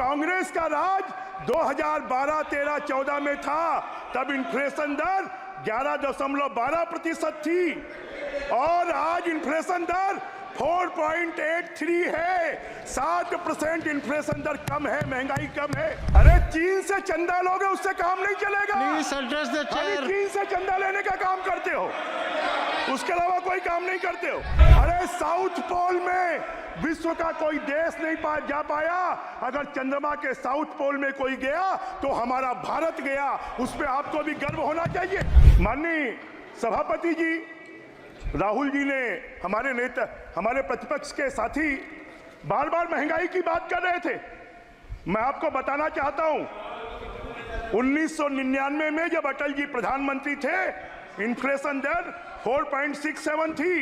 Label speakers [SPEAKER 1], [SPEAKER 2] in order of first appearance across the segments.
[SPEAKER 1] कांग्रेस का राज 2012, 13, 14 में था, तब इन्फ्लेशन दर 11.12% थी और आज इन्फ्लेशन दर 4.83 है। 7% इन्फ्लेशन दर कम है, महंगाई कम है। अरे चीन से चंदा लोगे उससे काम नहीं चलेगा। चीन से चंदा लेने का काम करते हो, उसके अलावा कोई काम नहीं करते हो। अरे साउथ पोल में विश्व का कोई देश नहीं जा पाया, अगर चंद्रमा के साउथ पोल में कोई गया तो हमारा भारत गया। उस पर आपको भी गर्व होना चाहिए। माननीय सभापति जी, राहुल जी ने, हमारे नेता, हमारे प्रतिपक्ष के साथी बार बार महंगाई की बात कर रहे थे। मैं आपको बताना चाहता हूं, 1999 में जब अटल जी प्रधानमंत्री थे, इन्फ्लेशन दर 4.67 थी,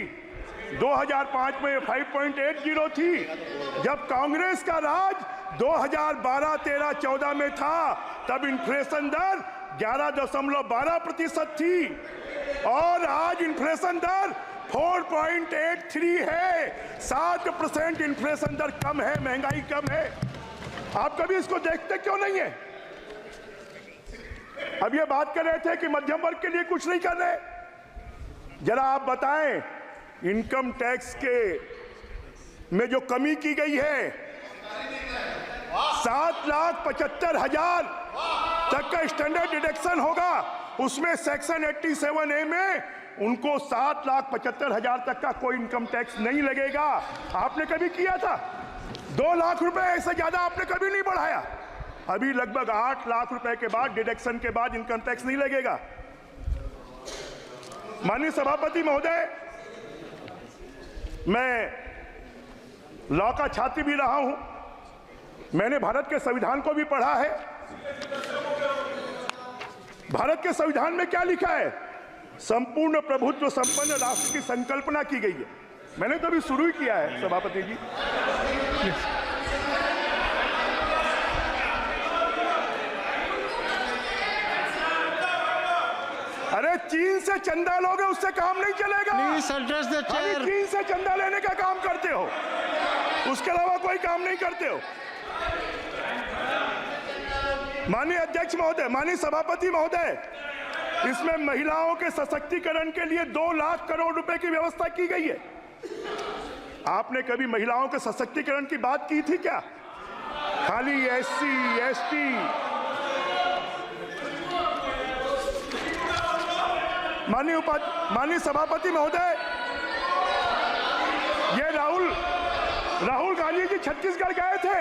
[SPEAKER 1] 2005 में 5.80 थी। जब कांग्रेस का राज 2012, 13, 14 में था, तब इन्फ्लेशन दर 11.12% थी और आज इन्फ्लेशन दर 4.83 है। 7% इन्फ्लेशन दर कम है, महंगाई कम है। आप कभी इसको देखते क्यों नहीं है? अब ये बात कर रहे थे कि मध्यम वर्ग के लिए कुछ नहीं कर रहे। जरा आप बताएं, इनकम टैक्स के में जो कमी की गई है, 7,75,000 तक का स्टैंडर्ड डिडक्शन होगा। उसमें सेक्शन 87A में उनको 7,75,000 तक का कोई इनकम टैक्स नहीं लगेगा। आपने कभी किया था? 2 लाख रुपए से ज्यादा आपने कभी नहीं बढ़ाया। अभी लगभग 8 लाख रुपए के बाद, डिडक्शन के बाद इनकम टैक्स नहीं लगेगा। माननीय सभापति महोदय, मैं लॉ का छात्र भी रहा हूं, मैंने भारत के संविधान को भी पढ़ा है। भारत के संविधान में क्या लिखा है? संपूर्ण प्रभुत्व संपन्न राष्ट्र की संकल्पना की गई है। मैंने तो अभी शुरू ही किया है सभापति जी। अरे चीन से चंदा लोगे उससे काम नहीं चलेगा। चीन से चंदा लेने का काम करते हो, उसके अलावा कोई काम नहीं करते हो। माननीय अध्यक्ष महोदय, माननीय सभापति महोदय, इसमें महिलाओं के सशक्तिकरण के लिए 2 लाख करोड़ रुपए की व्यवस्था की गई है। आपने कभी महिलाओं के सशक्तिकरण की बात की थी क्या? खाली SC, ST, माननीय सभापति महोदय, ये राहुल गांधी जी छत्तीसगढ़ गए थे।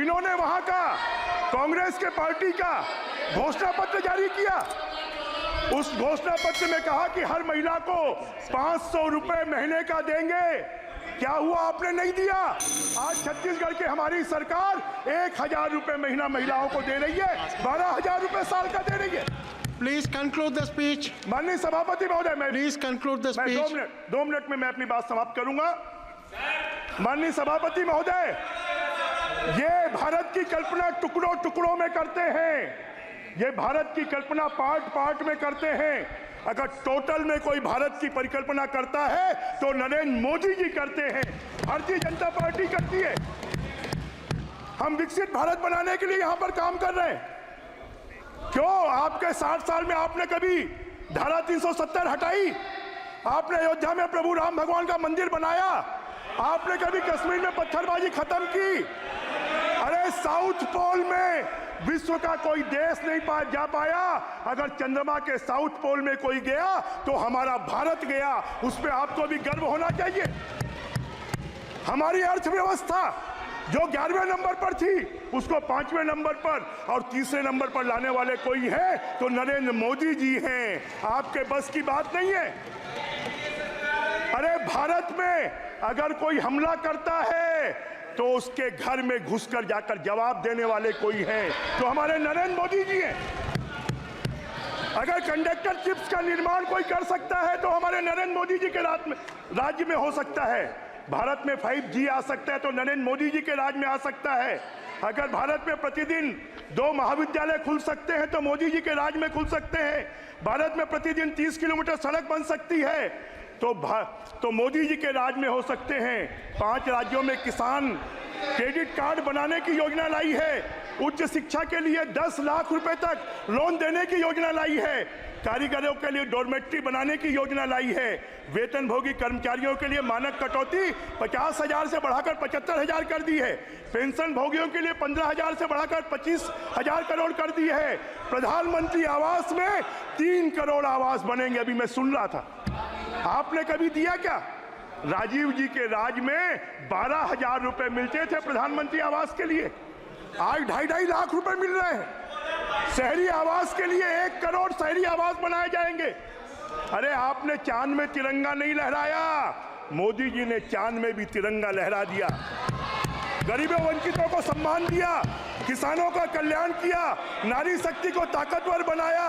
[SPEAKER 1] इन्होंने वहां का कांग्रेस के पार्टी का घोषणा पत्र जारी किया। उस घोषणा पत्र में कहा कि हर महिला को 500 रुपए महीने का देंगे। क्या हुआ? आपने नहीं दिया। आज छत्तीसगढ़ की हमारी सरकार 1,000 रुपए महीना महिलाओं को दे रही है, 12,000 रुपए साल का दे रही है।
[SPEAKER 2] Please conclude the speech.
[SPEAKER 1] माननीय सभापति महोदय, मैं
[SPEAKER 2] please conclude the speech.
[SPEAKER 1] 2 minute में मैं अपनी बात समाप्त करूंगा। माननीय सभापति महोदय, ये भारत की कल्पना टुकड़ों टुकड़ों में करते हैं। ये भारत की कल्पना पार्ट में करते हैं। अगर टोटल में कोई भारत की परिकल्पना करता है तो नरेंद्र मोदी जी करते हैं, भारतीय जनता पार्टी करती है। हम विकसित भारत बनाने के लिए यहां पर काम कर रहे हैं। क्यों? आपके 60 साल में आपने कभी धारा 370 हटाई? आपने अयोध्या में प्रभु राम भगवान का मंदिर बनाया? आपने कभी कश्मीर में पत्थरबाजी खत्म की? अरे साउथ पोल में विश्व का कोई देश नहीं जा पाया, अगर चंद्रमा के साउथ पोल में कोई गया तो हमारा भारत गया। उस पर आपको भी गर्व होना चाहिए। हमारी अर्थव्यवस्था जो 11वें नंबर पर थी, उसको 5वें नंबर पर और 3रे नंबर पर लाने वाले कोई है तो नरेंद्र मोदी जी हैं। आपके बस की बात नहीं है। अरे भारत में अगर कोई हमला करता है तो उसके घर में घुसकर जाकर जवाब देने वाले कोई है तो हमारे नरेंद्र मोदी जी हैं। अगर कंडक्टर चिप्स का निर्माण कोई कर सकता है तो हमारे नरेंद्र मोदी जी के राज्य में हो सकता है। भारत में 5G आ सकता है तो नरेंद्र मोदी जी के राज में आ सकता है। अगर भारत में प्रतिदिन 2 महाविद्यालय खुल सकते हैं तो मोदी जी के राज में खुल सकते हैं। भारत में प्रतिदिन 30 किलोमीटर सड़क बन सकती है तो मोदी जी के राज में हो सकते हैं। 5 राज्यों में किसान क्रेडिट कार्ड बनाने की योजना लाई है। उच्च शिक्षा के लिए 10 लाख रुपए तक लोन देने की योजना लाई है। कारीगरों के लिए डॉर्मेट्री बनाने की योजना लाई है। वेतनभोगी कर्मचारियों के लिए मानक कटौती 50,000 से बढ़ाकर 75,000 कर दी है। पेंशन भोगियों के लिए 15,000 से बढ़ाकर 25,000 करोड़ कर दी है। प्रधानमंत्री आवास में 3 करोड़ आवास बनेंगे। अभी मैं सुन रहा था, आपने कभी दिया क्या? राजीव जी के राज में 12,000 रुपए मिलते थे प्रधानमंत्री आवास के लिए, आज 2.5 लाख रुपए मिल रहे हैं। शहरी आवास के लिए 1 करोड़ शहरी आवास बनाए जाएंगे। अरे आपने चांद में तिरंगा नहीं लहराया, मोदी जी ने चांद में भी तिरंगा लहरा दिया। गरीबों वंचितों को सम्मान दिया, किसानों का कल्याण किया, नारी शक्ति को ताकतवर बनाया।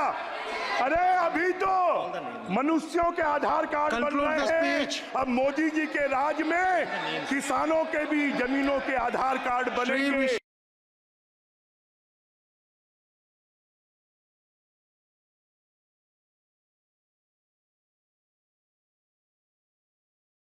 [SPEAKER 1] अरे अभी तो मनुष्यों के आधार कार्ड बन रहे हैं। अब मोदी जी के राज में किसानों के भी जमीनों के आधार कार्ड बनेंगे।